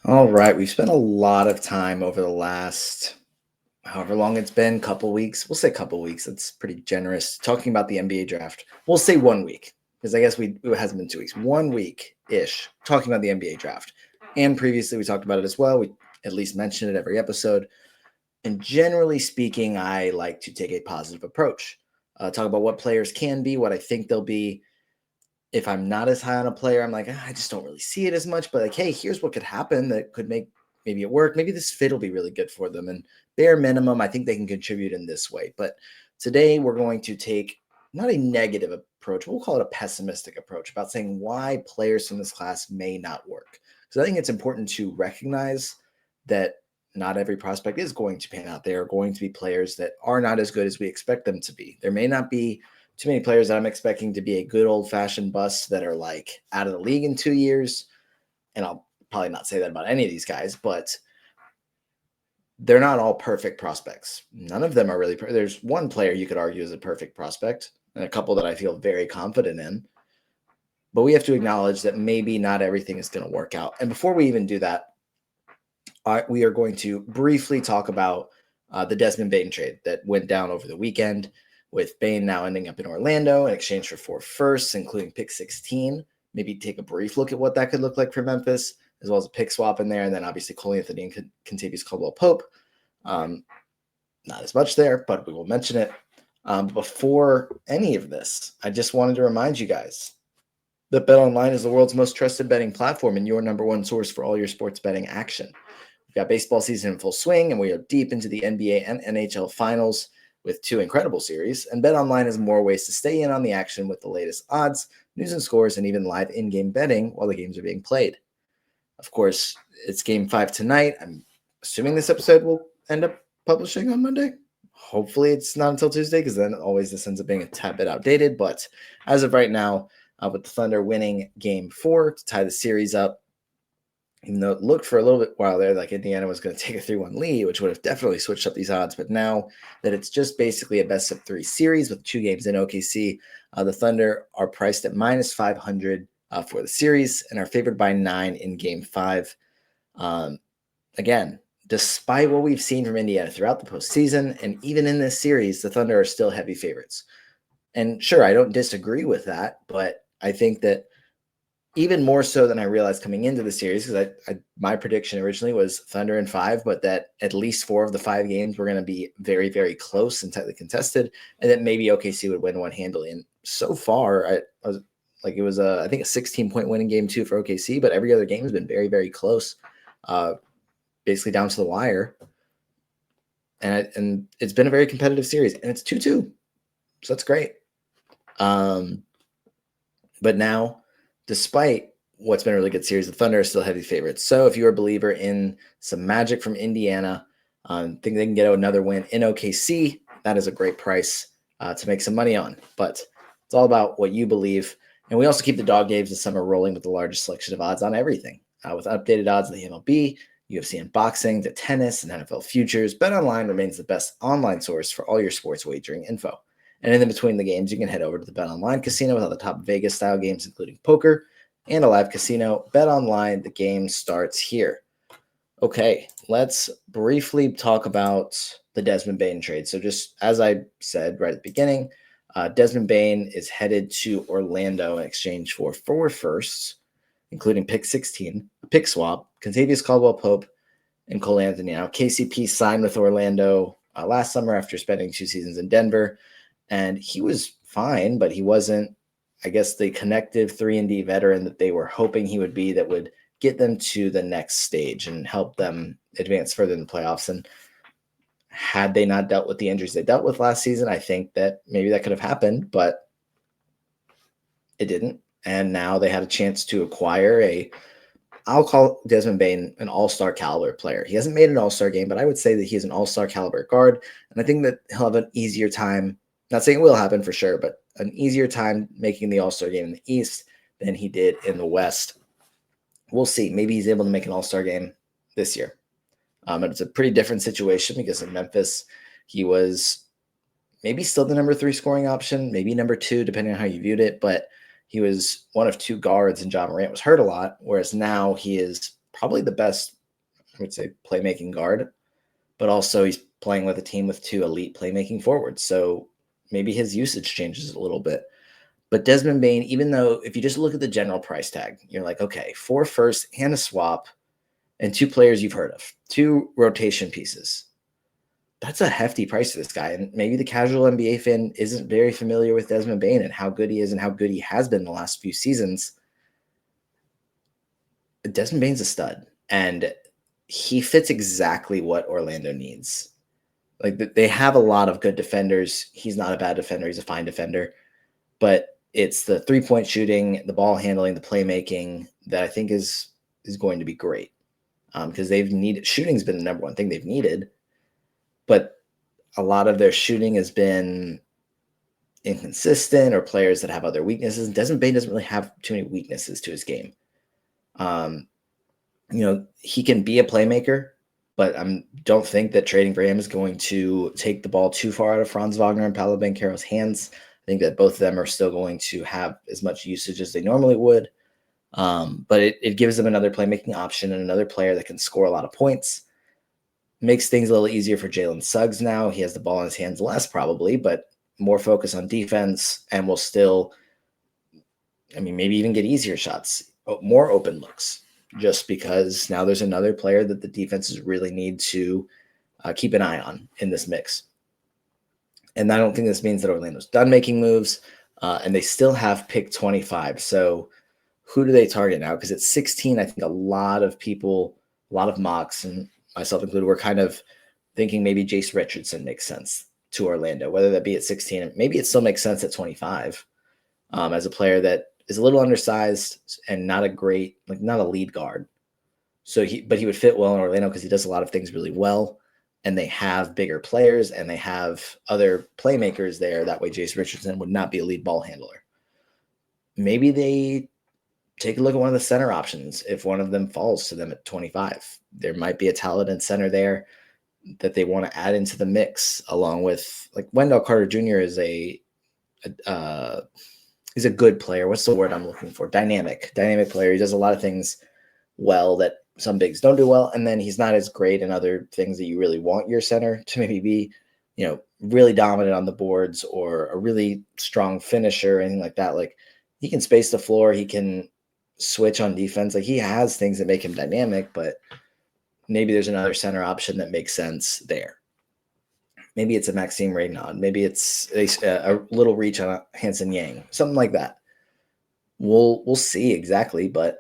All right, we've spent a lot of time over the last however long it's been, couple weeks. We'll say couple weeks. That's pretty generous. Talking about the NBA draft. We'll say 1 week because I guess it hasn't been 2 weeks. 1 week ish talking about the NBA draft. And previously we talked about it as well. We at least mentioned it every episode. And generally speaking, I like to take a positive approach. Talk about what players can be, what I think they'll be, if I'm not as high on a player, I'm like, I just don't really see it as much. But like, hey, here's what could happen that could make maybe it work. Maybe this fit will be really good for them. And bare minimum, I think they can contribute in this way. But today we're going to take not a negative approach, we'll call it a pessimistic approach about saying why players from this class may not work. Because I think it's important to recognize that not every prospect is going to pan out. There are going to be players that are not as good as we expect them to be. There may not be too many players that I'm expecting to be a good old fashioned bust that are like out of the league in 2 years. And I'll probably not say that about any of these guys, but they're not all perfect prospects. None of them are really. There's one player you could argue is a perfect prospect, and a couple that I feel very confident in. But we have to acknowledge that maybe not everything is going to work out. And before we even do that, we are going to briefly talk about the Desmond Bane trade that went down over the weekend, with Bane now ending up in Orlando in exchange for 4 firsts, including pick 16. Maybe take a brief look at what that could look like for Memphis, as well as a pick swap in there, and then obviously Cole Anthony and Kentavious Caldwell-Pope. Not as much there, but we will mention it. Before any of this, I just wanted to remind you guys that BetOnline is the world's most trusted betting platform and your number one source for all your sports betting action. We've got baseball season in full swing, and we are deep into the NBA and NHL finals with 2 incredible series. And BetOnline has more ways to stay in on the action with the latest odds, news and scores, and even live in-game betting while the games are being played. Of course, it's Game 5 tonight. I'm assuming this episode will end up publishing on Monday. Hopefully it's not until Tuesday, because then always this ends up being a tad bit outdated. But as of right now, with the Thunder winning Game 4 to tie the series up, even though it looked for a little bit while there like Indiana was going to take a 3-1 lead, which would have definitely switched up these odds. But now that it's just basically a best-of-3 series with 2 games in OKC, the Thunder are priced at minus 500 for the series and are favored by 9 in Game 5. Again, despite what we've seen from Indiana throughout the postseason and even in this series, the Thunder are still heavy favorites. And sure, I don't disagree with that, but I think that even more so than I realized coming into the series, because my prediction originally was Thunder in 5, but that at least 4 of the 5 games were going to be very, very close and tightly contested, and that maybe OKC would win one handily. And so far, I was like, it was I think a 16-point win in Game 2 for OKC, but every other game has been very, very close, basically down to the wire. And it's been a very competitive series, and it's 2-2, so that's great. But now, despite what's been a really good series, the Thunder are still heavy favorites. So if you're a believer in some magic from Indiana, think they can get another win in OKC, that is a great price to make some money on. But it's all about what you believe. And we also keep the dog games this summer rolling with the largest selection of odds on everything. With updated odds in the MLB, UFC and boxing, to tennis and NFL futures, BetOnline remains the best online source for all your sports wagering info. And in between the games, you can head over to the BetOnline casino with all the top Vegas-style games, including poker and a live casino. BetOnline, the game starts here. Okay, let's briefly talk about the Desmond Bane trade. So just as I said right at the beginning, Desmond Bane is headed to Orlando in exchange for 4 firsts, including pick 16, a pick swap, Kentavious Caldwell-Pope, and Cole Anthony. Now, KCP signed with Orlando last summer after spending 2 seasons in Denver. And he was fine, but he wasn't, I guess, the connective 3-and-D veteran that they were hoping he would be, that would get them to the next stage and help them advance further in the playoffs. And had they not dealt with the injuries they dealt with last season, I think that maybe that could have happened, but it didn't. And now they had a chance to acquire I'll call Desmond Bane an all-star caliber player. He hasn't made an all-star game, but I would say that he is an all-star caliber guard. And I think that he'll have an easier time, not saying it will happen for sure, but an easier time making the All-Star game in the East than he did in the West. We'll see. Maybe he's able to make an All-Star game this year. And it's a pretty different situation because in Memphis, he was maybe still the number 3 scoring option, maybe number 2, depending on how you viewed it, but he was one of 2 guards and John Morant was hurt a lot, whereas now he is probably the best, I would say, playmaking guard, but also he's playing with a team with 2 elite playmaking forwards. So maybe his usage changes a little bit. But Desmond Bane, even though if you just look at the general price tag, you're like, okay, 4 firsts and a swap and 2 players you've heard of, 2 rotation pieces. That's a hefty price for this guy. And maybe the casual NBA fan isn't very familiar with Desmond Bane and how good he is and how good he has been the last few seasons. Desmond Bane's a stud, and he fits exactly what Orlando needs. Like, they have a lot of good defenders. He's not a bad defender. He's a fine defender. But it's the three-point shooting, the ball handling, the playmaking that I think is going to be great. Because they've needed, shooting's been the number one thing they've needed, but a lot of their shooting has been inconsistent or players that have other weaknesses. Desmond Bane doesn't really have too many weaknesses to his game. He can be a playmaker, but I don't think that trading for him is going to take the ball too far out of Franz Wagner and Paolo Banchero's hands. I think that both of them are still going to have as much usage as they normally would. But it gives them another playmaking option and another player that can score a lot of points. Makes things a little easier for Jalen Suggs now. He has the ball in his hands less probably, but more focus on defense and will still, maybe even get easier shots, more open looks, just because now there's another player that the defenses really need to keep an eye on in this mix. And I don't think this means that Orlando's done making moves, and they still have pick 25. So who do they target now? Because at 16, I think a lot of people, a lot of mocks, and myself included, were kind of thinking maybe Jace Richardson makes sense to Orlando, whether that be at 16. Maybe it still makes sense at 25 as a player that is a little undersized and not a great, not a lead guard. But he would fit well in Orlando because he does a lot of things really well. And they have bigger players and they have other playmakers there. That way, Jace Richardson would not be a lead ball handler. Maybe they take a look at one of the center options if one of them falls to them at 25. There might be a talented center there that they want to add into the mix, along with Wendell Carter Jr. is he's a good player. What's the word I'm looking for? Dynamic player. He does a lot of things well that some bigs don't do well, and then he's not as great in other things that you really want your center to maybe be, really dominant on the boards or a really strong finisher or anything like that. He can space the floor. He can switch on defense. He has things that make him dynamic, but maybe there's another center option that makes sense there. Maybe it's a Maxime Reynaud. Maybe it's a little reach on a Hanson Yang, something like that. We'll see exactly, but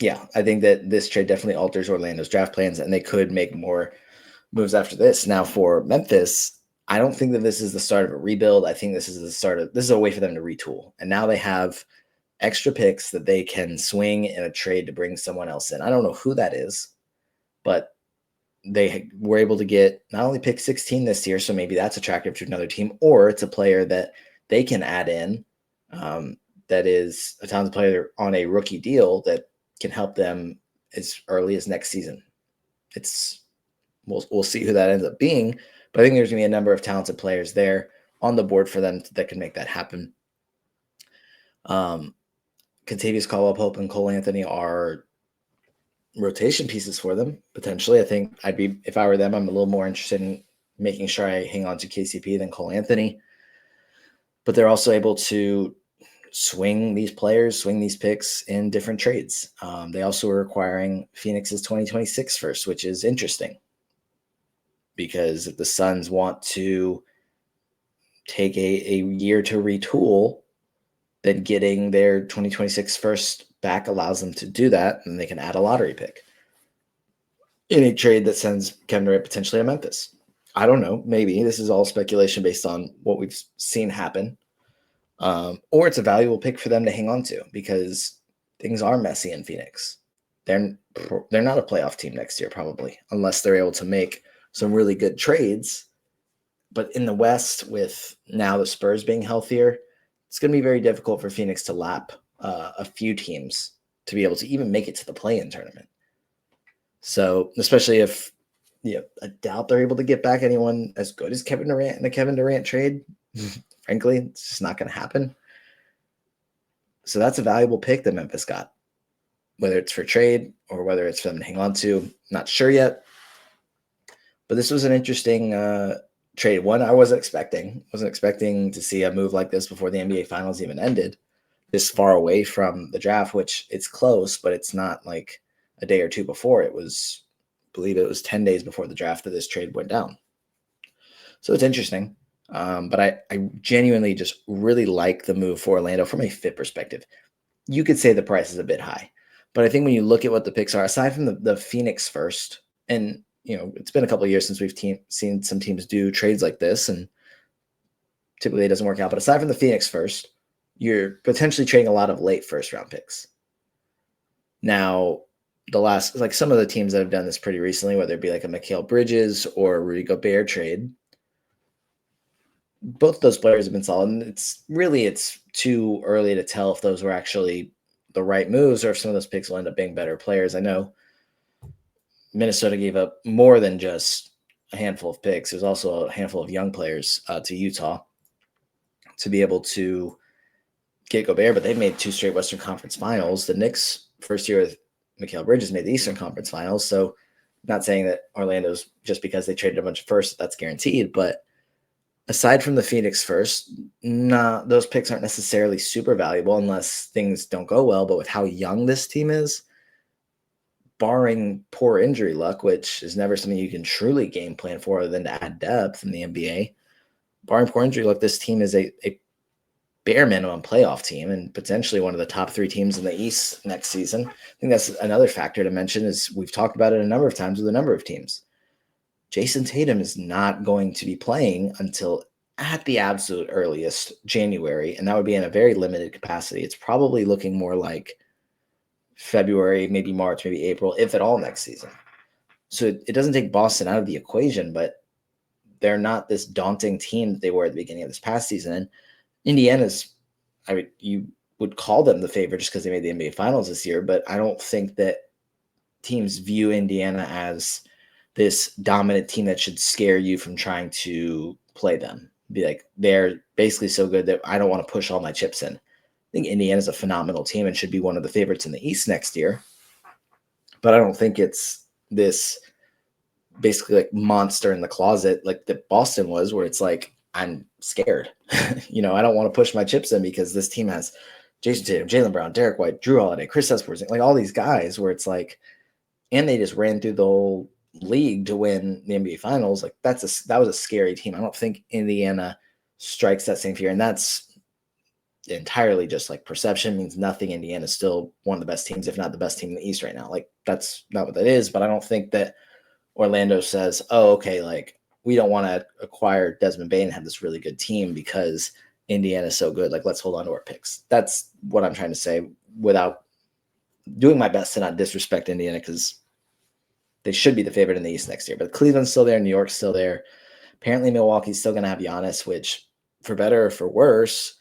yeah, I think that this trade definitely alters Orlando's draft plans, and they could make more moves after this. Now for Memphis, I don't think that this is the start of a rebuild. I think this is a way for them to retool. And now they have extra picks that they can swing in a trade to bring someone else in. I don't know who that is, but they were able to get not only pick 16 this year, so maybe that's attractive to another team, or it's a player that they can add in that is a talented player on a rookie deal that can help them as early as next season. We'll see who that ends up being, but I think there's going to be a number of talented players there on the board for them that can make that happen. Kentavious Caldwell-Pope and Cole Anthony are rotation pieces for them, potentially. I think if I were them, I'm a little more interested in making sure I hang on to KCP than Cole Anthony. But they're also able to swing these picks in different trades. They also are acquiring Phoenix's 2026 first, which is interesting. Because if the Suns want to take a year to retool, then getting their 2026 first back allows them to do that, and they can add a lottery pick in a trade that sends Kevin Durant potentially to Memphis. I don't know. Maybe this is all speculation based on what we've seen happen. Or it's a valuable pick for them to hang on to because things are messy in Phoenix. They're not a playoff team next year, probably, unless they're able to make some really good trades. But in the West, with now the Spurs being healthier, it's going to be very difficult for Phoenix to lap a few teams to be able to even make it to the play-in tournament. So, especially if I doubt they're able to get back anyone as good as Kevin Durant in the Kevin Durant trade. Frankly, it's just not going to happen. So that's a valuable pick that Memphis got. whether it's for trade or whether it's for them to hang on to. Not sure yet. But this was an interesting trade. One I wasn't expecting. Wasn't expecting to see a move like this before the NBA Finals even ended, this far away from the draft, which it's close, but it's not like a day or two before. It was, I believe it was 10 days before the draft that this trade went down. So it's interesting. But I genuinely just really like the move for Orlando from a fit perspective. You could say the price is a bit high, but I think when you look at what the picks are, aside from the Phoenix first, and it's been a couple of years since we've seen some teams do trades like this, and typically it doesn't work out. But aside from the Phoenix first, you're potentially trading a lot of late first round picks. Now, some of the teams that have done this pretty recently, whether it be like a Mikal Bridges or a Rudy Gobert trade, both of those players have been solid. And it's too early to tell if those were actually the right moves or if some of those picks will end up being better players. I know Minnesota gave up more than just a handful of picks. There's also a handful of young players to Utah to be able to get Gobert, but they've made 2 straight Western Conference Finals. The Knicks, first year with Mikal Bridges, made the Eastern Conference Finals. So not saying that Orlando's, just because they traded a bunch of firsts, that's guaranteed, but aside from the Phoenix first, those picks aren't necessarily super valuable unless things don't go well. But with how young this team is, barring poor injury luck, which is never something you can truly game plan for other than to add depth in the NBA, barring poor injury luck, this team is a bare minimum playoff team and potentially one of the top 3 teams in the East next season. I think that's another factor to mention, is we've talked about it a number of times with a number of teams. Jason Tatum is not going to be playing until at the absolute earliest January, and that would be in a very limited capacity. It's probably looking more like February, maybe March, maybe April, if at all, next season. So it doesn't take Boston out of the equation, but they're not this daunting team that they were at the beginning of this past season. And Indiana's, you would call them the favorite just because they made the NBA Finals this year, but I don't think that teams view Indiana as this dominant team that should scare you from trying to play them. Be like, they're basically so good that I don't want to push all my chips in. I think Indiana's a phenomenal team and should be one of the favorites in the East next year. But I don't think it's this basically like monster in the closet like that Boston was, where it's like, I'm scared. I don't want to push my chips in because this team has Jason Tatum, Jaylen Brown, Derek White, Drew Holiday, Chris Porzingis, like all these guys where it's like, and they just ran through the whole league to win the NBA Finals. Like that was a scary team. I don't think Indiana strikes that same fear, and that's entirely just like perception. Means nothing. Indiana's still one of the best teams, if not the best team in the East right now. Like that's not what that is. But I don't think that Orlando says, "Oh, okay, like we don't want to acquire Desmond Bane and have this really good team because Indiana's so good. Like let's hold on to our picks." That's what I'm trying to say without doing my best to not disrespect Indiana, because they should be the favorite in the East next year. But Cleveland's still there. New York's still there. Apparently Milwaukee's still going to have Giannis, which for better or for worse,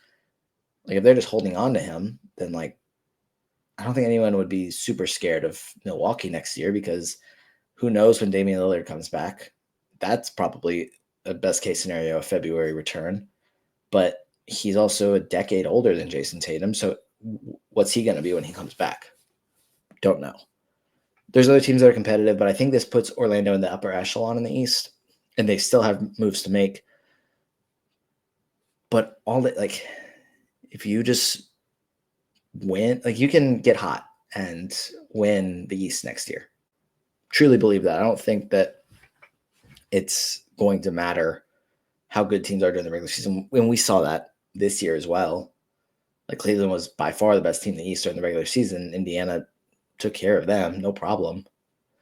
like if they're just holding on to him, then like I don't think anyone would be super scared of Milwaukee next year, because who knows when Damian Lillard comes back. That's probably a best case scenario, a February return. But he's also a decade older than Jason Tatum. So what's he going to be when he comes back? Don't know. There's other teams that are competitive, but I think this puts Orlando in the upper echelon in the East, and they still have moves to make. But if you just win, like you can get hot and win the East next year. Truly believe that. I don't think that it's going to matter how good teams are during the regular season. When we saw that this year as well, like Cleveland was by far the best team in the East during the regular season. Indiana took care of them, no problem.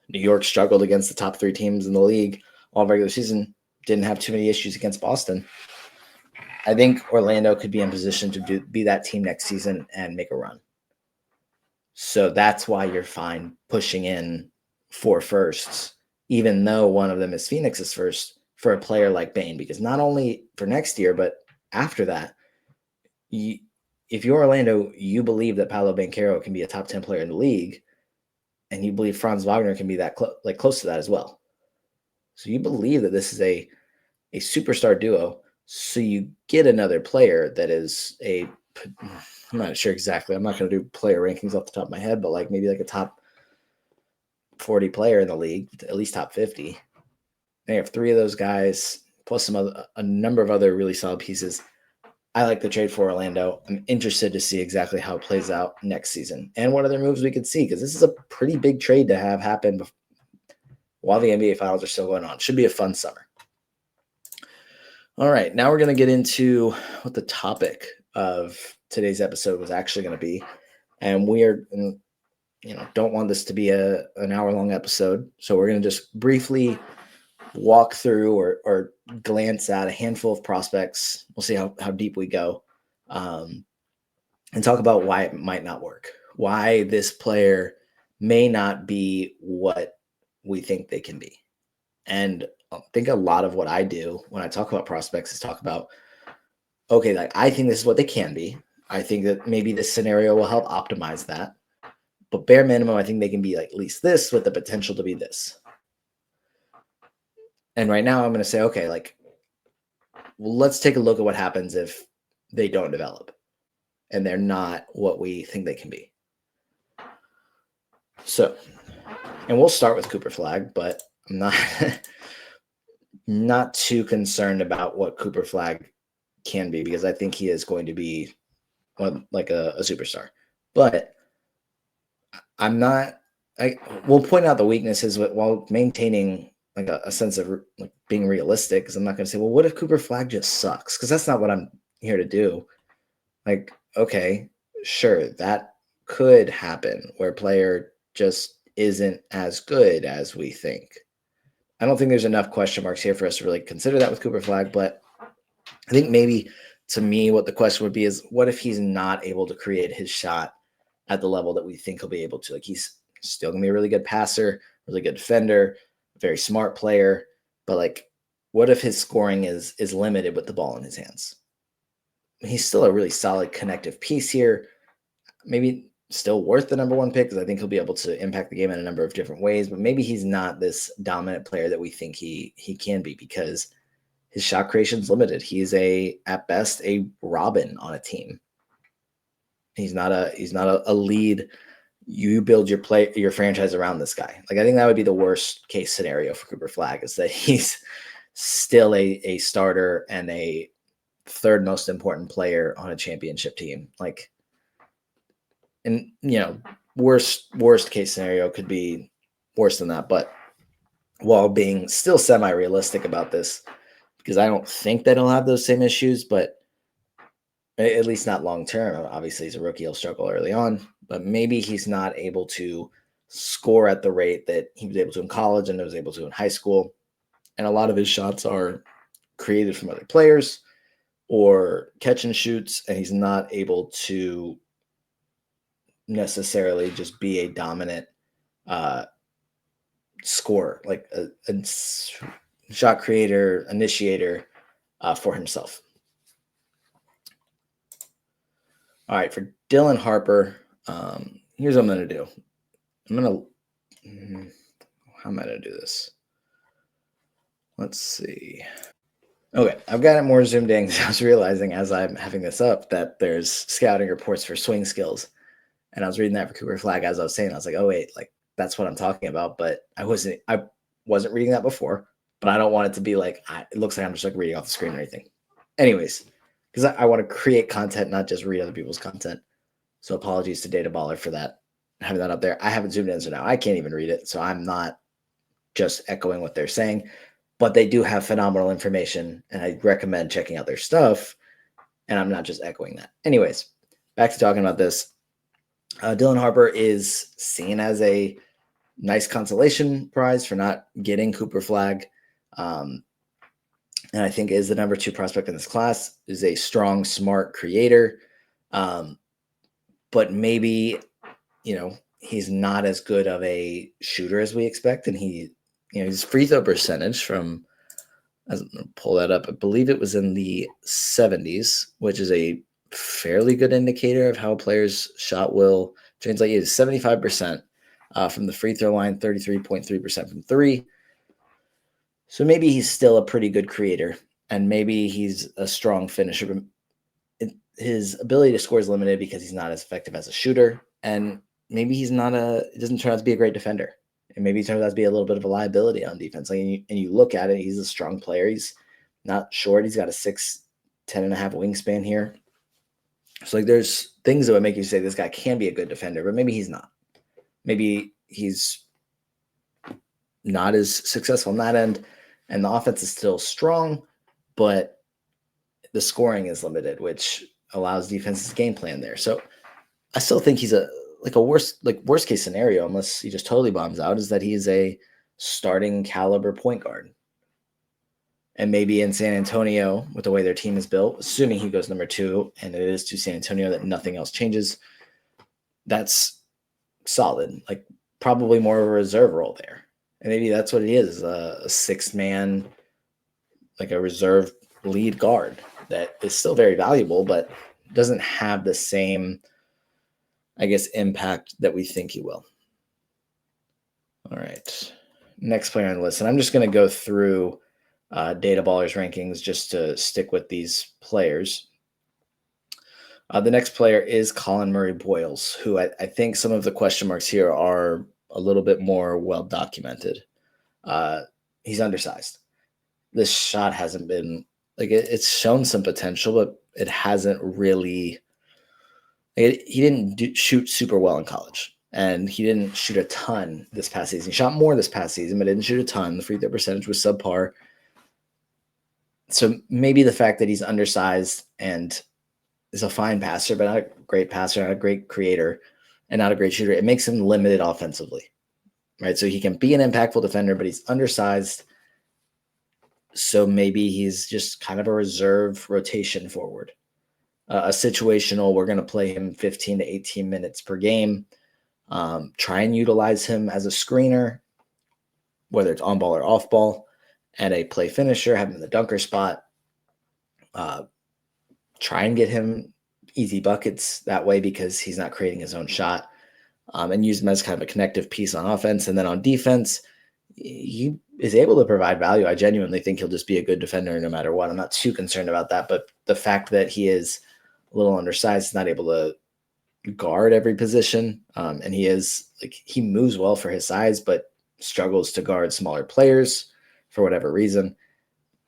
New York struggled against the top 3 teams in the league all regular season. Didn't have too many issues against Boston. I think Orlando could be in position to be that team next season and make a run. So that's why you're fine pushing in 4 firsts, even though one of them is Phoenix's first, for a player like Bane, because not only for next year, but after that, if you're Orlando, you believe that Paolo Banchero can be a top 10 player in the league, and you believe Franz Wagner can be that close to that as well. So you believe that this is a superstar duo. So you get another player that is I'm not sure exactly. I'm not going to do player rankings off the top of my head, but like maybe like a top 40 player in the league, at least top 50. They have 3 of those guys, plus a number of other really solid pieces. I like the trade for Orlando. I'm interested to see exactly how it plays out next season and what other moves we could see, because this is a pretty big trade to have happen while the NBA Finals are still going on. Should be a fun summer. All right, now we're going to get into what the topic of today's episode was actually going to be. And we are, don't want this to be an hour-long episode. So we're going to just briefly walk through or glance at a handful of prospects. We'll see how deep we go, and talk about why it might not work, why this player may not be what we think they can be. And I think a lot of what I do when I talk about prospects is talk about, okay, like I think this is what they can be. I think that maybe this scenario will help optimize that. But bare minimum, I think they can be like at least this with the potential to be this. And right now I'm going to say, okay, like, well, let's take a look at what happens if they don't develop and they're not what we think they can be. So, and we'll start with Cooper Flagg, but I'm not too concerned about what Cooper Flagg can be, because I think he is going to be like a superstar. But we'll point out the weaknesses while maintaining like a sense of like being realistic, because I'm not going to say, well, what if Cooper Flagg just sucks? Because that's not what I'm here to do. Like, okay, sure, that could happen where a player just isn't as good as we think. I don't think there's enough question marks here for us to really consider that with Cooper Flagg, but I think maybe to me what the question would be is, what if he's not able to create his shot at the level that we think he'll be able to? Like, he's still going to be a really good passer, really good defender, very smart player, but like, what if his scoring is limited with the ball in his hands? He's still a really solid connective piece here. Maybe still worth the number 1 pick, because I think he'll be able to impact the game in a number of different ways, but maybe he's not this dominant player that we think he can be, because his shot creation is limited. He's at best a Robin on a team. He's not a lead. You build your franchise around this guy. Like, I think that would be the worst case scenario for Cooper Flagg, is that he's still a starter and a 3rd most important player on a championship team. Like, and worst case scenario could be worse than that. But while being still semi-realistic about this, because I don't think that he'll have those same issues, but at least not long term. Obviously, he's a rookie; he'll struggle early on, but maybe he's not able to score at the rate that he was able to in college and was able to in high school. And a lot of his shots are created from other players or catch and shoots, and he's not able to necessarily just be a dominant scorer, like a shot creator, initiator for himself. All right, for Dylan Harper, here's what I'm going to do. How am I going to do this? Let's see. Okay, I've got it more zoomed in because I was realizing as I'm having this up that there's scouting reports for swing skills. And I was reading that for Cooper Flagg as I was saying. I was like, oh, wait, like that's what I'm talking about. But I wasn't reading that before, but I don't want it to be like, it looks like I'm just like reading off the screen or anything. Anyways, because I want to create content, not just read other people's content. So apologies to Data Baller for that, having that up there. I haven't zoomed in, so now I can't even read it. So I'm not just echoing what they're saying, but they do have phenomenal information, and I recommend checking out their stuff. And I'm not just echoing that. Anyways, back to talking about this. Dylan Harper is seen as a nice consolation prize for not getting Cooper Flagg. And I think is the number 2 prospect in this class, is a strong, smart creator. But maybe, he's not as good of a shooter as we expect. And his free throw percentage from, I'm going to pull that up, I believe it was in the 70s, which is a fairly good indicator of how a player's shot will translate. He is 75% from the free throw line, 33.3% from 3. So maybe he's still a pretty good creator, and maybe he's a strong finisher. his ability to score is limited because he's not as effective as a shooter, and maybe he doesn't turn out to be a great defender, and maybe he turns out to be a little bit of a liability on defense. Like, and you look at it, he's a strong player. He's not short. He's got a 6'10.5" wingspan here. So like, there's things that would make you say this guy can be a good defender, but maybe he's not. Maybe he's not as successful on that end, and the offense is still strong, but the scoring is limited, which allows defenses game plan there. So I still think he's a worst case scenario, unless he just totally bombs out, is that he is a starting caliber point guard. And maybe in San Antonio, with the way their team is built, assuming he goes number 2, and it is to San Antonio that nothing else changes, that's solid. Like, probably more of a reserve role there. And maybe that's what it is, a 6-man, like a reserve lead guard that is still very valuable, but doesn't have the same, I guess, impact that we think he will. All right. Next player on the list. And I'm just going to go through Data Ballers rankings just to stick with these players. The next player is Colin Murray-Boyles, who I think some of the question marks here are a little bit more well documented. He's undersized. This shot hasn't been it's shown some potential, but it hasn't really. He didn't shoot super well in college, and he didn't shoot a ton this past season. He shot more this past season, but didn't shoot a ton. The free throw percentage was subpar. So maybe the fact that he's undersized and is a fine passer, but not a great passer, not a great creator, and not a great shooter, it makes him limited offensively, right? So he can be an impactful defender, but he's undersized. So maybe he's just kind of a reserve rotation forward, a situational. We're going to play him 15 to 18 minutes per game. Try and utilize him as a screener, whether it's on ball or off ball, and a play finisher, have him in the dunker spot. Try and get him easy buckets that way because he's not creating his own shot, and use him as kind of a connective piece on offense. And then on defense, he is able to provide value. I genuinely think he'll just be a good defender no matter what. I'm not too concerned about that, but the fact that he is a little undersized, not able to guard every position, and he moves well for his size, but struggles to guard smaller players for whatever reason,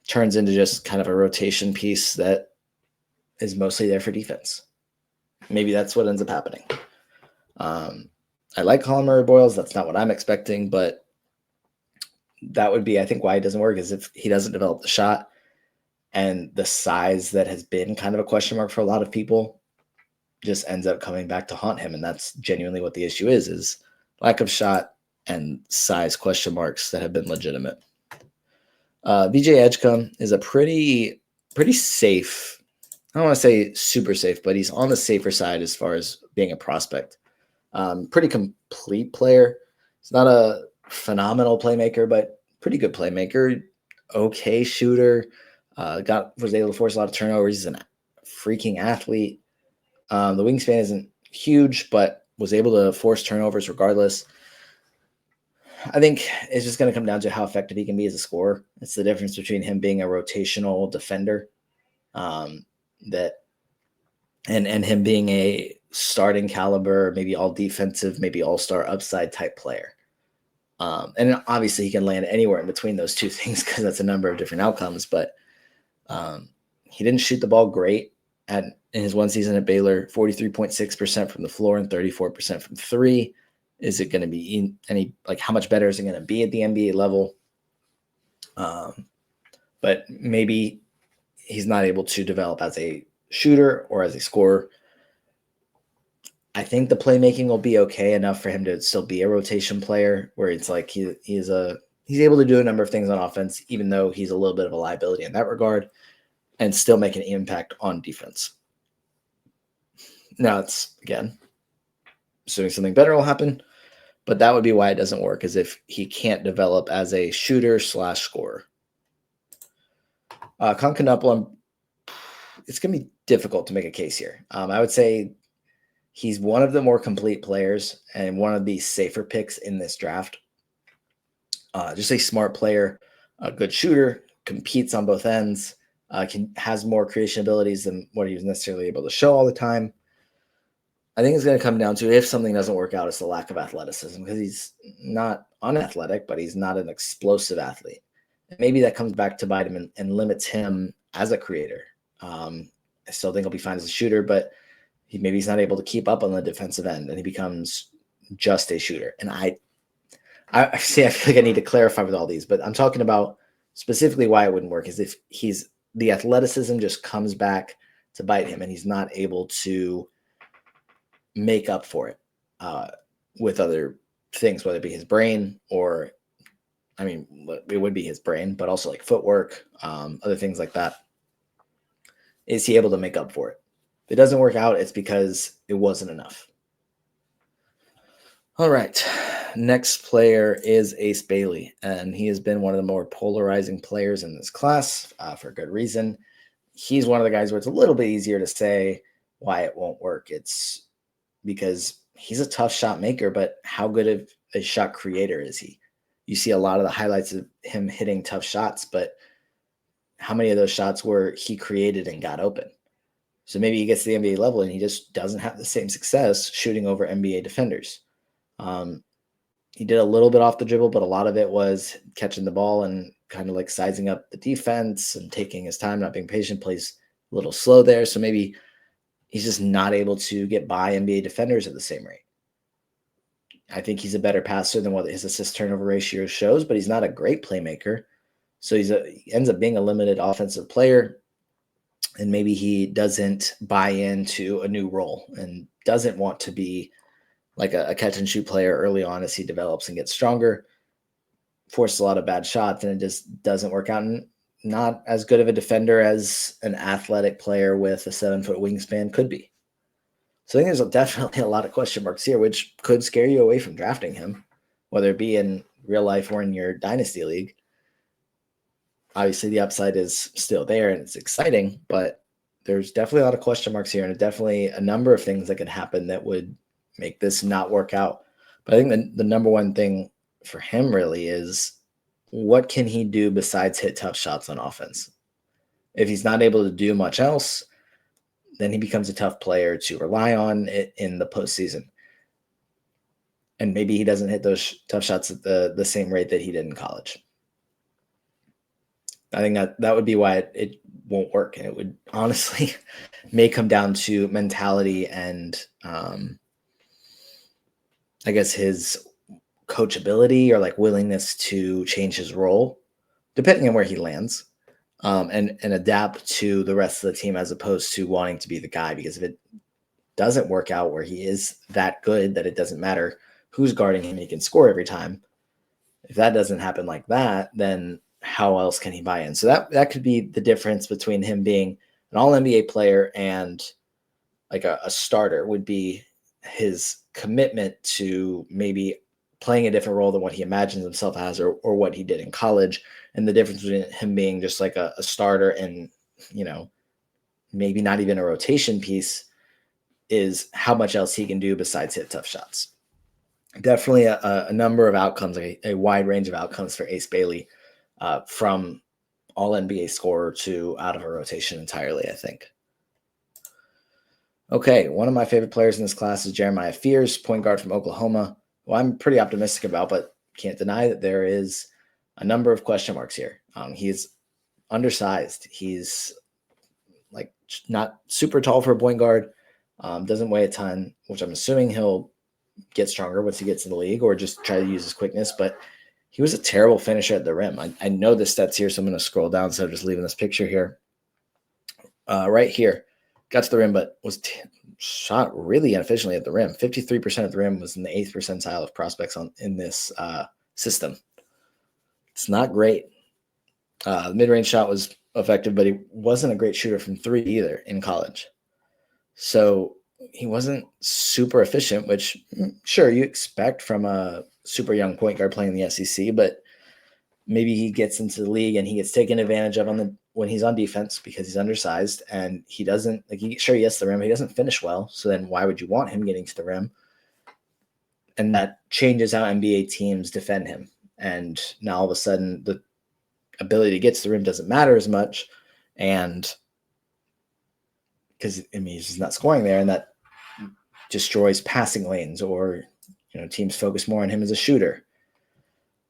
turns into just kind of a rotation piece that is mostly there for defense. Maybe that's what ends up happening. I like Colin Murray-Boyles. That's not what I'm expecting, but that would be, I think, why it doesn't work, is if he doesn't develop the shot, and the size that has been kind of a question mark for a lot of people just ends up coming back to haunt him. And that's genuinely what the issue is lack of shot and size question marks that have been legitimate. VJ Edgecombe is a pretty safe, I don't want to say super safe, but he's on the safer side as far as being a prospect. Pretty complete player. He's not a phenomenal playmaker, but pretty good playmaker. Okay shooter. Was able to force a lot of turnovers. He's a freaking athlete. The wingspan isn't huge, but was able to force turnovers regardless. I think it's just going to come down to how effective he can be as a scorer. It's the difference between him being a rotational defender, and him being a starting caliber, maybe all defensive, maybe all-star upside type player. And obviously he can land anywhere in between those two things because that's a number of different outcomes. But he didn't shoot the ball great in his one season at Baylor, 43.6% from the floor and 34% from three. Is it going to be how much better is it going to be at the NBA level? But maybe he's not able to develop as a shooter or as a scorer. I think the playmaking will be okay enough for him to still be a rotation player, where it's like he's able to do a number of things on offense, even though he's a little bit of a liability in that regard, and still make an impact on defense. Now, it's, again, assuming something better will happen, but that would be why it doesn't work, is if he can't develop as a shooter/scorer. Kentavious, it's going to be difficult to make a case here. I would say he's one of the more complete players and one of the safer picks in this draft. Just a smart player, a good shooter, competes on both ends, has more creation abilities than what he was necessarily able to show all the time. I think it's going to come down to, if something doesn't work out, it's the lack of athleticism, because he's not unathletic, but he's not an explosive athlete. And maybe that comes back to bite him and limits him as a creator. I still think he'll be fine as a shooter, but maybe he's not able to keep up on the defensive end, and he becomes just a shooter. And I see, I feel like I need to clarify with all these, but I'm talking about specifically why it wouldn't work is if the athleticism just comes back to bite him, and he's not able to make up for it with other things, whether it be his brain or, I mean, it would be his brain, but also like footwork, other things like that. Is he able to make up for it? If it doesn't work out, it's because it wasn't enough. All right. Next player is Ace Bailey, and he has been one of the more polarizing players in this class for good reason. He's one of the guys where it's a little bit easier to say why it won't work. It's because he's a tough shot maker, but how good of a shot creator is he? You see a lot of the highlights of him hitting tough shots, but how many of those shots were he created and got open? So maybe he gets to the NBA level and he just doesn't have the same success shooting over NBA defenders. He did a little bit off the dribble, but a lot of it was catching the ball and kind of like sizing up the defense and taking his time, not being patient, plays a little slow there. So maybe he's just not able to get by NBA defenders at the same rate. I think he's a better passer than what his assist turnover ratio shows, but he's not a great playmaker. So he ends up being a limited offensive player. And maybe he doesn't buy into a new role and doesn't want to be like a catch and shoot player early on as he develops and gets stronger. Forces a lot of bad shots, and it just doesn't work out. And not as good of a defender as an athletic player with a 7-foot wingspan could be. So I think there's definitely a lot of question marks here, which could scare you away from drafting him, whether it be in real life or in your dynasty league. Obviously, the upside is still there and it's exciting, but there's definitely a lot of question marks here, and definitely a number of things that could happen that would make this not work out. But I think the number one thing for him really is, what can he do besides hit tough shots on offense? If he's not able to do much else, then he becomes a tough player to rely on in the postseason. And maybe he doesn't hit those tough shots at the same rate that he did in college. I think that would be why it won't work. And it would honestly may come down to mentality and I guess his coachability or like willingness to change his role, depending on where he lands, and adapt to the rest of the team as opposed to wanting to be the guy. Because if it doesn't work out where he is that good that it doesn't matter who's guarding him, he can score every time. If that doesn't happen like that, then how else can he buy in? So that could be the difference between him being an all-NBA player and like a starter, would be his commitment to maybe playing a different role than what he imagines himself as, or what he did in college. And the difference between him being just like a starter and, maybe not even a rotation piece is how much else he can do besides hit tough shots. Definitely a number of outcomes, a wide range of outcomes for Ace Bailey, from all NBA scorer to out of a rotation entirely, I think. Okay, one of my favorite players in this class is Jeremiah Fears, point guard from Oklahoma, who I'm pretty optimistic about, but can't deny that there is a number of question marks here. He's undersized. He's like not super tall for a point guard, doesn't weigh a ton, which I'm assuming he'll get stronger once he gets in the league, or just try to use his quickness. But he was a terrible finisher at the rim. I know the stats here, so I'm going to scroll down instead of just leaving this picture here. Right here, got to the rim, but was shot really inefficiently at the rim. 53% of the rim, was in the 8th percentile of prospects in this system. It's not great. The mid-range shot was effective, but he wasn't a great shooter from 3 either in college. So he wasn't super efficient, which sure you expect from a super young point guard playing in the SEC, but maybe he gets into the league and he gets taken advantage of when he's on defense because he's undersized and he doesn't he gets to the rim, but he doesn't finish well. So then why would you want him getting to the rim? And that changes how NBA teams defend him. And now all of a sudden the ability to get to the rim doesn't matter as much. And because he's just not scoring there, and that destroys passing lanes, or teams focus more on him as a shooter.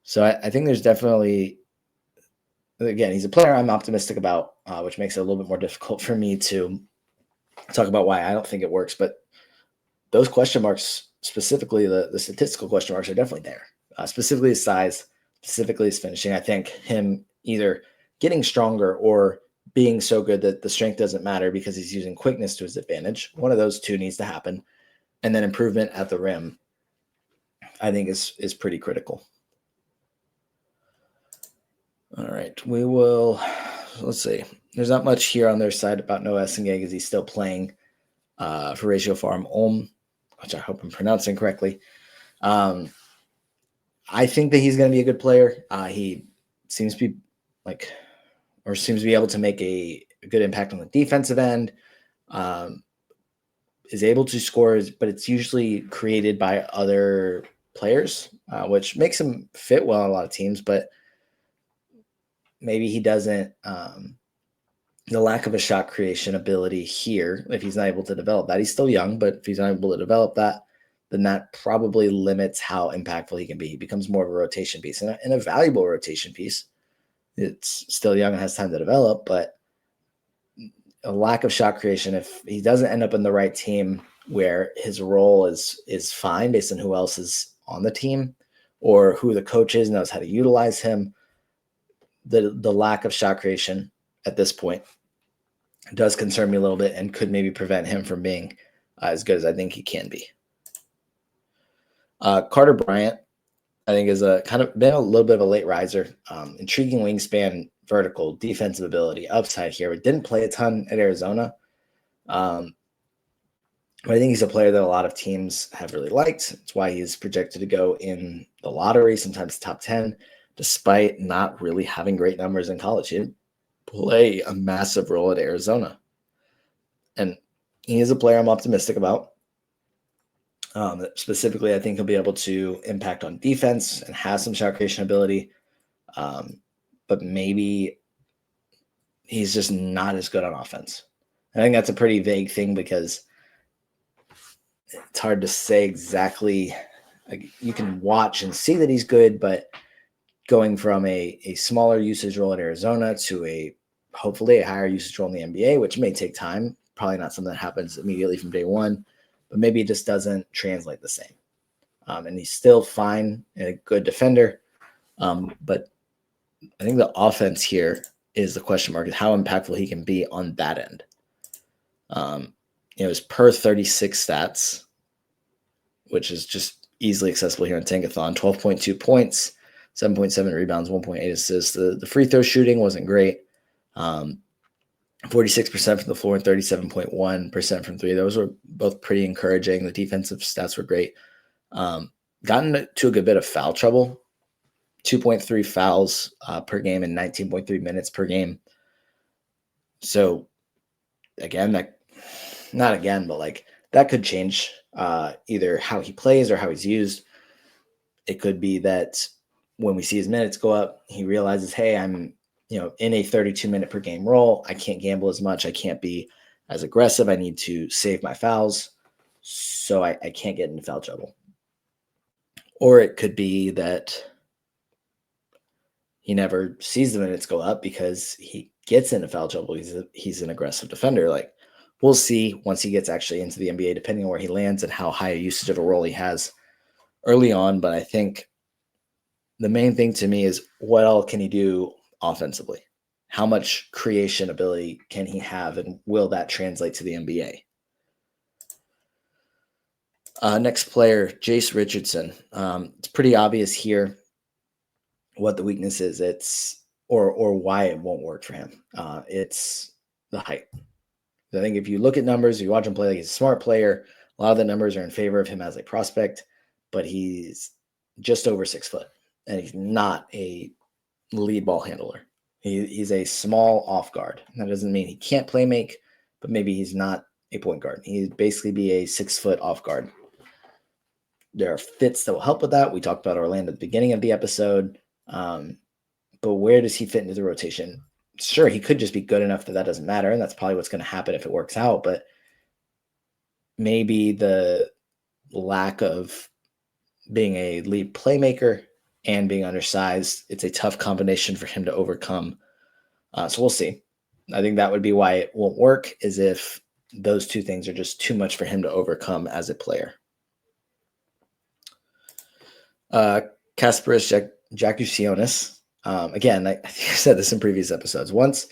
So I think there's definitely, again, he's a player I'm optimistic about, which makes it a little bit more difficult for me to talk about why I don't think it works. But those question marks, specifically the statistical question marks, are definitely there. Specifically his size, specifically his finishing. I think him either getting stronger or being so good that the strength doesn't matter because he's using quickness to his advantage. One of those two needs to happen. And then improvement at the rim, I think, is pretty critical. All right, let's see. There's not much here on their side about Noah Essengag, as he's still playing for Ratio Farm Ulm, which I hope I'm pronouncing correctly. I think that he's going to be a good player. He seems to be seems to be able to make a good impact on the defensive end. Is able to score, but it's usually created by other players, which makes him fit well on a lot of teams. But maybe he doesn't. The lack of a shot creation ability here, if he's not able to develop that, he's still young, but if he's not able to develop that, then that probably limits how impactful he can be. He becomes more of a rotation piece, and a valuable rotation piece. It's still young and has time to develop, but a lack of shot creation, if he doesn't end up in the right team where his role is fine based on who else is on the team or who the coach is, knows how to utilize him, the lack of shot creation at this point does concern me a little bit and could maybe prevent him from being as good as I think he can be. Carter Bryant, I think, is a kind of been a little bit of a late riser. Intriguing wingspan, vertical, defensive ability, upside here. But didn't play a ton at Arizona. But I think he's a player that a lot of teams have really liked. It's why he's projected to go in the lottery, sometimes top 10, despite not really having great numbers in college. He didn't play a massive role at Arizona. And he is a player I'm optimistic about. Specifically, I think he'll be able to impact on defense and has some shot creation ability. But maybe he's just not as good on offense. I think that's a pretty vague thing because it's hard to say exactly. Like, you can watch and see that he's good, but going from a smaller usage role at Arizona to hopefully a higher usage role in the NBA, which may take time, probably not something that happens immediately from day one, but maybe it just doesn't translate the same. And he's still fine and a good defender. But I think the offense here is the question mark, is how impactful he can be on that end. His per 36 stats, which is just easily accessible here on Tankathon, 12.2 points, 7.7 rebounds, 1.8 assists. The free throw shooting wasn't great. 46% from the floor and 37.1% from three. Those were both pretty encouraging. The defensive stats were great. Gotten to a good bit of foul trouble, 2.3 fouls per game and 19.3 minutes per game. So again, that could change either how he plays or how he's used. It could be that when we see his minutes go up, he realizes, hey, I'm in a 32-minute per game role. I can't gamble as much. I can't be as aggressive. I need to save my fouls, so I can't get into foul trouble. Or it could be that he never sees the minutes go up because he gets into foul trouble. He's an aggressive defender. Like, we'll see once he gets actually into the NBA, depending on where he lands and how high a usage of a role he has early on. But I think the main thing to me is, what all can he do offensively? How much creation ability can he have, and will that translate to the NBA? Next player, Jace Richardson. It's pretty obvious here what the weakness is. It's or why it won't work for him. It's the height. I think if you look at numbers, you watch him play, like, he's a smart player. A lot of the numbers are in favor of him as a prospect, but he's just over 6 foot, and he's not a lead ball handler. He's a small off guard. That doesn't mean he can't play make, but maybe he's not a point guard. He'd basically be a 6 foot off guard. There are fits that will help with that. We talked about Orlando at the beginning of the episode. But where does he fit into the rotation? sure, he could just be good enough that that doesn't matter, and that's probably what's going to happen if it works out. But maybe the lack of being a lead playmaker and being undersized, it's a tough combination for him to overcome. So we'll see. I think that would be why it won't work, is if those two things are just too much for him to overcome as a player. Kasparis Jakusionis. Again, I think I said this in previous episodes. Once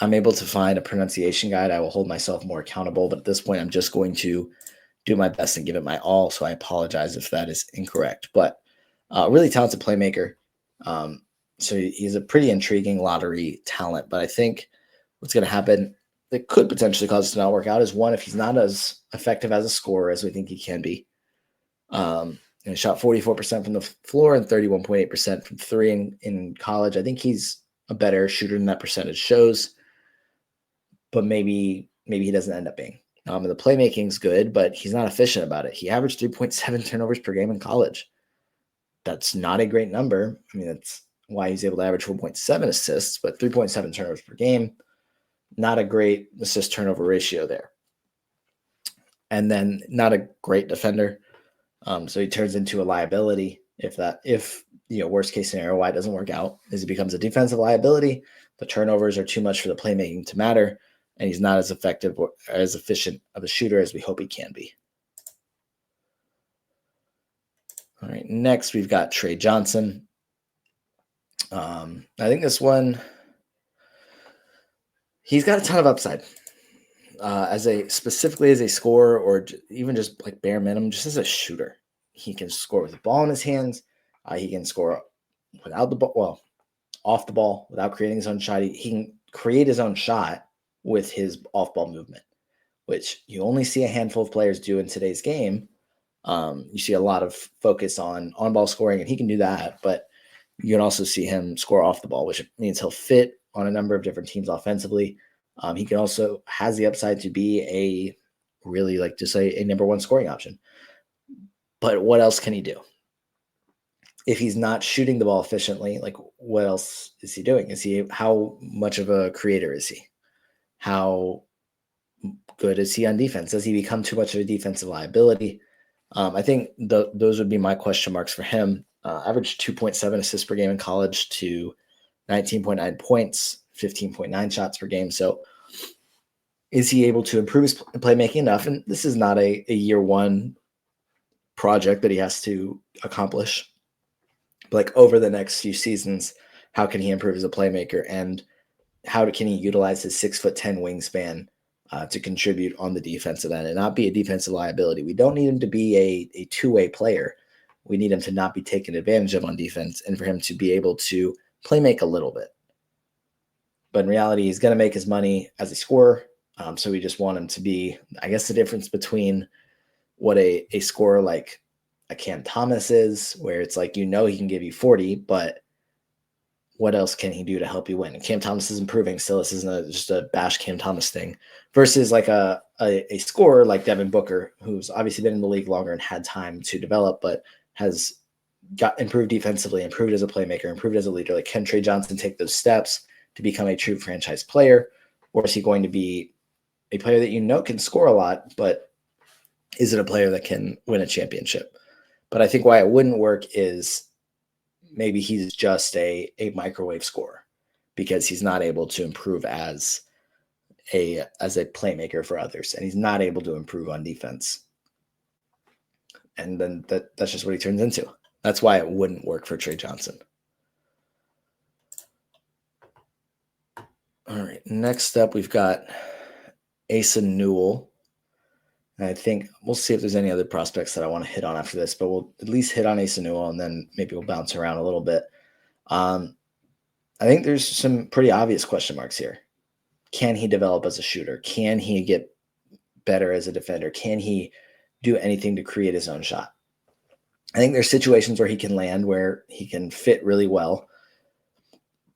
I'm able to find a pronunciation guide, I will hold myself more accountable. But at this point, I'm just going to do my best and give it my all. So I apologize if that is incorrect. But really talented playmaker. So he's a pretty intriguing lottery talent. But I think what's going to happen that could potentially cause us to not work out is, one, if he's not as effective as a scorer as we think he can be. And shot 44% from the floor and 31.8% from three in college. I think he's a better shooter than that percentage shows, but maybe he doesn't end up being. The playmaking's good, but he's not efficient about it. He averaged 3.7 turnovers per game in college. That's not a great number. I mean, that's why he's able to average 4.7 assists, but 3.7 turnovers per game, not a great assist turnover ratio there. And then not a great defender. So he turns into a liability if worst case scenario, why it doesn't work out is he becomes a defensive liability. The turnovers are too much for the playmaking to matter, and he's not as effective or as efficient of a shooter as we hope he can be. All right, next we've got Trey Johnson. I think this one, he's got a ton of upside. Specifically as a scorer, or even just like bare minimum, just as a shooter. He can score with the ball in his hands. He can score without the ball, off the ball, without creating his own shot. He can create his own shot with his off-ball movement, which you only see a handful of players do in today's game. You see a lot of focus on on-ball scoring, and he can do that, but you can also see him score off the ball, which means he'll fit on a number of different teams offensively. He can also has the upside to be a really a number one scoring option. But what else can he do? If he's not shooting the ball efficiently, what else is he doing? How much of a creator is he? How good is he on defense? Does he become too much of a defensive liability? I think those would be my question marks for him. Averaged 2.7 assists per game in college to 19.9 points, 15.9 shots per game. So is he able to improve his playmaking enough? And this is not a year one project that he has to accomplish. But over the next few seasons, how can he improve as a playmaker? And how can he utilize his 6'10" wingspan to contribute on the defensive end and not be a defensive liability? We don't need him to be a two-way player. We need him to not be taken advantage of on defense, and for him to be able to play make a little bit. But in reality, he's going to make his money as a scorer. So we just want him to be, I guess, the difference between what a scorer like a Cam Thomas is, where it's he can give you 40, but what else can he do to help you win? And Cam Thomas is improving still. This isn't just a bash Cam Thomas thing, versus a scorer like Devin Booker, who's obviously been in the league longer and had time to develop, but has got improved defensively, improved as a playmaker, improved as a leader. Can Trey Johnson take those steps to become a true franchise player? Or is he going to be a player that can score a lot, but is it a player that can win a championship? But I think why it wouldn't work is maybe he's just a microwave scorer because he's not able to improve as a playmaker for others, and he's not able to improve on defense. And then that's just what he turns into. That's why it wouldn't work for Trey Johnson. All right, next up we've got Asa Newell. And I think we'll see if there's any other prospects that I want to hit on after this, but we'll at least hit on Asa Newell, and then maybe we'll bounce around a little bit. I think there's some pretty obvious question marks here. Can he develop as a shooter? Can he get better as a defender? Can he do anything to create his own shot? I think there's situations where he can land, where he can fit really well,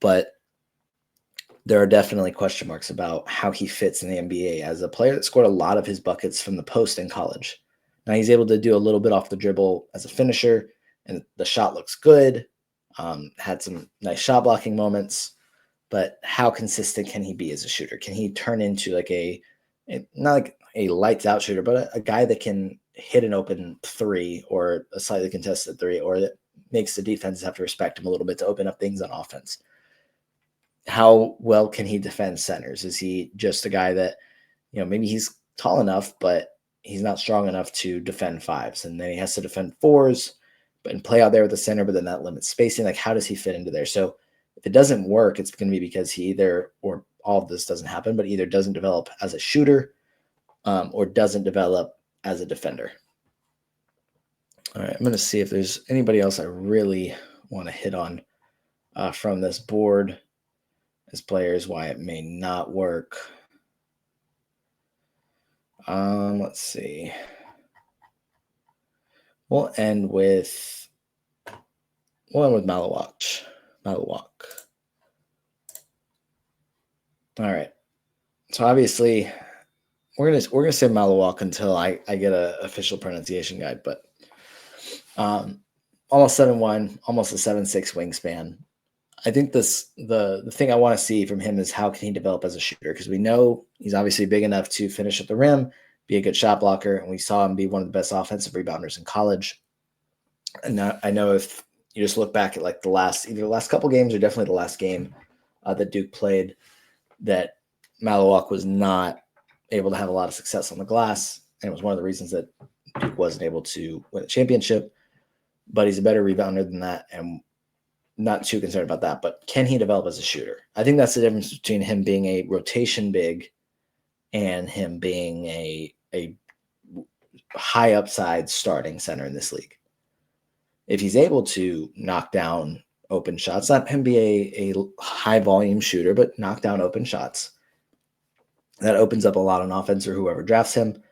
but there are definitely question marks about how he fits in the NBA as a player that scored a lot of his buckets from the post in college. Now he's able to do a little bit off the dribble as a finisher, and the shot looks good. Had some nice shot blocking moments, but how consistent can he be as a shooter? Can he turn into like not like a lights out shooter, but a guy that can hit an open three or a slightly contested three, or that makes the defenses have to respect him a little bit to open up things on offense? How well can he defend centers? Is he just a guy that, maybe he's tall enough, but he's not strong enough to defend fives, and then he has to defend fours, and play out there with the center, but then that limits spacing. Like, how does he fit into there? So if it doesn't work, it's going to be because he either, or all of this doesn't happen, but either doesn't develop as a shooter, or doesn't develop as a defender. All right, I'm going to see if there's anybody else I really want to hit on from this board as players, why it may not work. Let's see. We'll end with Malawak. All right. So obviously, we're gonna say Malawak until I get an official pronunciation guide. But almost 7'1", almost a 7'6" wingspan. I think the thing I want to see from him is how can he develop as a shooter, because we know he's obviously big enough to finish at the rim, be a good shot blocker, and we saw him be one of the best offensive rebounders in college. And I know if you just look back at like either the last couple games or definitely the last game that Duke played, that Malawak was not able to have a lot of success on the glass, and it was one of the reasons that Duke wasn't able to win a championship. But he's a better rebounder than that, and not too concerned about that. But can he develop as a shooter? I think that's the difference between him being a rotation big and him being a high upside starting center in this league. If he's able to knock down open shots, not him be a high volume shooter, but knock down open shots, that opens up a lot on offense or whoever drafts him.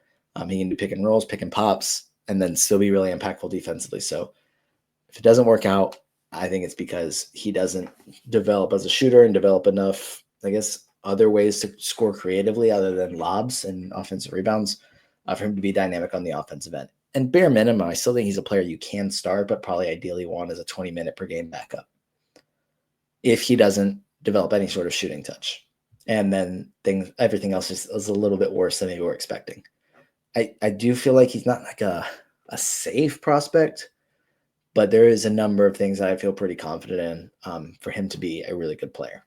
He can do pick and rolls, pick and pops, and then still be really impactful defensively. So if it doesn't work out, I think it's because he doesn't develop as a shooter and develop enough, I guess, other ways to score creatively other than lobs and offensive rebounds for him to be dynamic on the offensive end. And bare minimum, I still think he's a player you can start, but probably ideally want as a 20-minute per game backup if he doesn't develop any sort of shooting touch. And then everything else is a little bit worse than maybe we're expecting. I do feel like he's not like a safe prospect, but there is a number of things that I feel pretty confident in for him to be a really good player.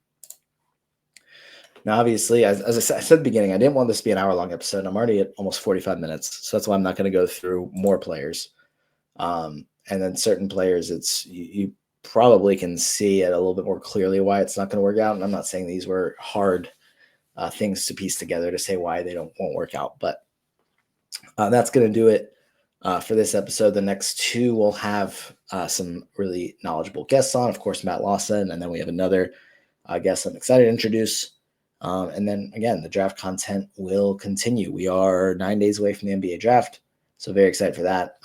Now, obviously, as I said at the beginning, I didn't want this to be an hour-long episode. I'm already at almost 45 minutes, so that's why I'm not going to go through more players. And then certain players, you probably can see it a little bit more clearly why it's not going to work out. And I'm not saying these were hard things to piece together to say why they won't work out, but that's going to do it for this episode. The next two will have some really knowledgeable guests on, of course, Matt Lawson, and then we have another guest I'm excited to introduce. And then again, the draft content will continue. We are 9 days away from the NBA draft, so very excited for that.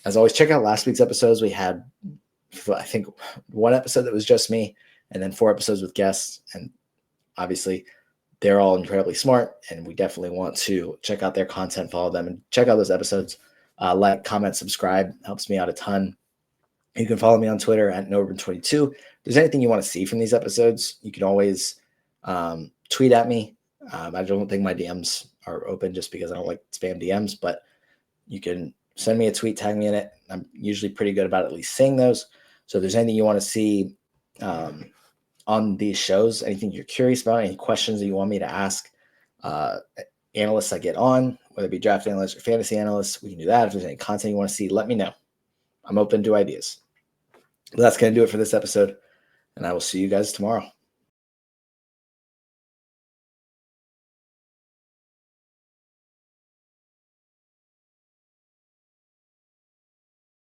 As always, check out last week's episodes. We had, I think, one episode that was just me, and then 4 episodes with guests. And obviously, they're all incredibly smart, and we definitely want to check out their content, follow them, and check out those episodes. Like, comment, subscribe. Helps me out a ton. You can follow me on Twitter at Norburn22. If there's anything you want to see from these episodes, you can always tweet at me. I don't think my DMs are open just because I don't like spam DMs, but you can send me a tweet, tag me in it. I'm usually pretty good about at least seeing those. So if there's anything you want to see on these shows, anything you're curious about, any questions that you want me to ask analysts I get on, whether it be draft analysts or fantasy analysts, we can do that. If there's any content you want to see, let me know. I'm open to ideas. But that's going to do it for this episode, and I will see you guys tomorrow.